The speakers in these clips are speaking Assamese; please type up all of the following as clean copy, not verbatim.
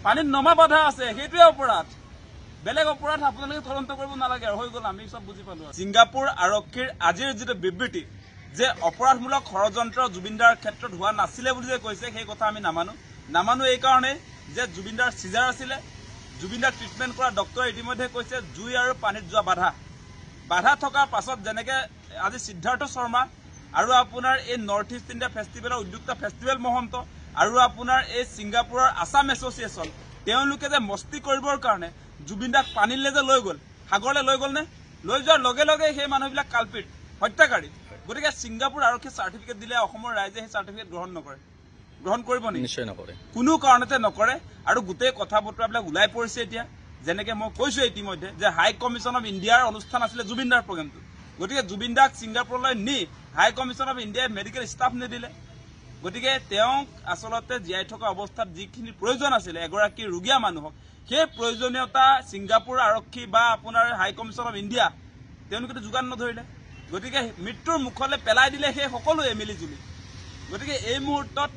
পানীত নমা বাধা আছে, সেইটোৱে অপৰাধ। বেলেগ অপৰাধ আপোনালোকে তদন্ত কৰিব নালাগে আৰু হৈ গ'ল, আমি চব বুজি পালো। ছিংগাপুৰ আৰক্ষীৰ আজিৰ যিটো বিবৃতি যে অপৰাধমূলক ষড়যন্ত্ৰ জুবিনদাৰ ক্ষেত্ৰত হোৱা নাছিলে বুলি যে কৈছে, সেই কথা আমি নামানো এই কাৰণেই যে জুবিনদাৰ চিজাৰ আছিলে। জুবিনদাক ট্ৰিটমেণ্ট কৰা ডক্টৰে ইতিমধ্যে কৈছে জুই আৰু পানীত যোৱা বাধা থকাৰ পাছত যেনেকে আজি সিদ্ধাৰ্থ শৰ্মা আৰু আপোনাৰ এই নৰ্থ ইষ্ট ইণ্ডিয়া ফেষ্টিভেলৰ উদ্যোক্তা ফেষ্টিভেল মহন্ত আৰু আপোনাৰ এই ছিংগাপুৰৰ আছাম এছ'চিয়েশ্যন তেওঁলোকে যে মস্তি কৰিবৰ কাৰণে জুবিনদাক পানীলৈ যে লৈ গ'ল, সাগৰলৈ লৈ গ'ল নে? লৈ যোৱাৰ লগে লগে সেই মানুহবিলাক কালপিত, হত্যাকাৰী। গতিকে ছিংগাপুৰ আৰক্ষীয়ে চাৰ্টিফিকেট দিলে অসমৰ ৰাইজে সেই চাৰ্টিফিকেট গ্ৰহণ কৰিব নেকি? নিশ্চয় নকৰে, কোনো কাৰণতে নকৰে। আৰু গোটেই কথা বতৰাবিলাক ওলাই পৰিছে এতিয়া। যেনেকে মই কৈছো ইতিমধ্যে যে হাই কমিশ্যন অফ ইণ্ডিয়াৰ অনুষ্ঠান আছিলে জুবিনদাৰ প্ৰগ্ৰেমটো। গতিকে জুবিনদাক ছিংগাপুৰলৈ নি হাই কমিশ্যন অফ ইণ্ডিয়াই মেডিকেল ষ্টাফ নিদিলে। গতিকে তেওঁক আচলতে জীয়াই থকা অৱস্থাত যিখিনি প্ৰয়োজন আছিলে এগৰাকী ৰোগীয়া মানুহক, সেই প্ৰয়োজনীয়তা ছিংগাপুৰ আৰক্ষী বা আপোনাৰ হাই কমিশ্যন অফ ইণ্ডিয়া তেওঁলোকেতো যোগান নধৰিলে। গতিকে মৃত্যুৰ মুখলৈ পেলাই দিলে সেই সকলোৱে মিলিজুলি। গতিকে এই মুহূৰ্তত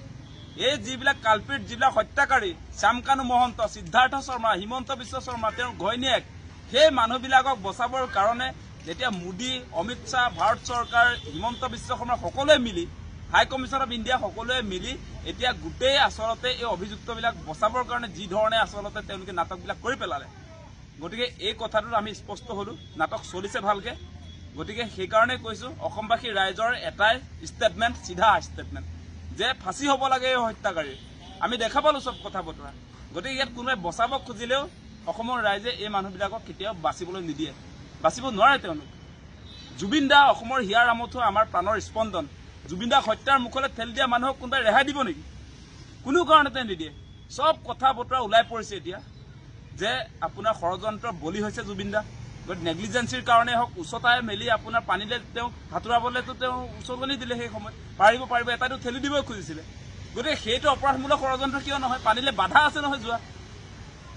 এই যিবিলাক কালপিত, যিবিলাক হত্যাকাৰী, শ্যামকানু মহন্ত, সিদ্ধাৰ্থ শৰ্মা, হিমন্ত বিশ্ব শৰ্মা, তেওঁৰ ঘৈণীয়েক, সেই মানুহবিলাকক বচাবৰ কাৰণে যেতিয়া মোদী, অমিত শ্বাহ, ভাৰত চৰকাৰ, হিমন্ত বিশ্ব শৰ্মা সকলোৱে মিলি, হাই কমিশ্যন অফ ইণ্ডিয়া সকলোৱে মিলি এতিয়া গোটেই আচলতে এই অভিযুক্তবিলাক বচাবৰ কাৰণে যি ধৰণে আচলতে তেওঁলোকে নাটকবিলাক কৰি পেলালে। গতিকে এই কথাটোত আমি স্পষ্ট হলো, নাটক চলিছে ভালকে। গতিকে সেইকাৰণে কৈছো অসমবাসী ৰাইজৰ এটাই ষ্টেটমেণ্ট, চিধা ষ্টেটমেণ্ট যে ফাঁচি হ'ব লাগে এই হত্যাকাৰীৰ। আমি দেখা পালো চব কথা বতৰা। গতিকে ইয়াত কোনোবাই বচাব খুজিলেও অসমৰ ৰাইজে এই মানুহবিলাকক কেতিয়াও বাচিবলৈ নিদিয়ে, বাচিব নোৱাৰে তেওঁলোক। জুবিন দা অসমৰ হিয়াৰ আমঠু, আমাৰ প্ৰাণৰ স্পন্দন। জুবিন দাক হত্যাৰ মুখলৈ ঠেলি দিয়া মানুহক কোনোবাই ৰেহাই দিব নেকি? কোনো কাৰণতে নিদিয়ে। চব কথা বতৰা ওলাই পৰিছে এতিয়া যে আপোনাৰ ষড়যন্ত্ৰৰ বলি হৈছে জুবিন দা। গতিকে নেগলিজেঞ্চিৰ কাৰণে হওক, উচতাই মেলি আপোনাৰ পানীলৈ তেওঁক ভাতুৰাবলৈতো তেওঁ উচতনি দিলে। সেই সময়ত পাৰিব এটাইতো ঠেলি দিবই খুজিছিলে। গতিকে সেইটো অপৰাধমূলক ষড়যন্ত্ৰ কিয় নহয়? পানীলৈ বাধা আছে নহয় যোৱা,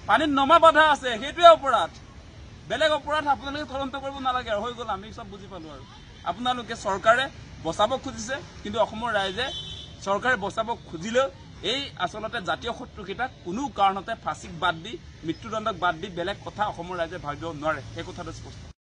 পানীত নমা বাধা আছে, সেইটোৱে অপৰাধ। বেলেগ অপৰাধ আপোনালোকে তদন্ত কৰিব নালাগে আৰু হৈ গ'ল, আমি চব বুজি পালো। আৰু আপোনালোকে চৰকাৰে বচাব খুজিছে, কিন্তু অসমৰ ৰাইজে চৰকাৰে বচাব খুজিলেও এই আচলতে জাতীয় শত্ৰুকেইটাক কোনো কাৰণতে ফাঁচিক বাদ দি, মৃত্যুদণ্ডক বাদ দি বেলেগ কথা অসমৰ ৰাইজে ভাবিব নোৱাৰে। সেই কথাটো স্পষ্ট।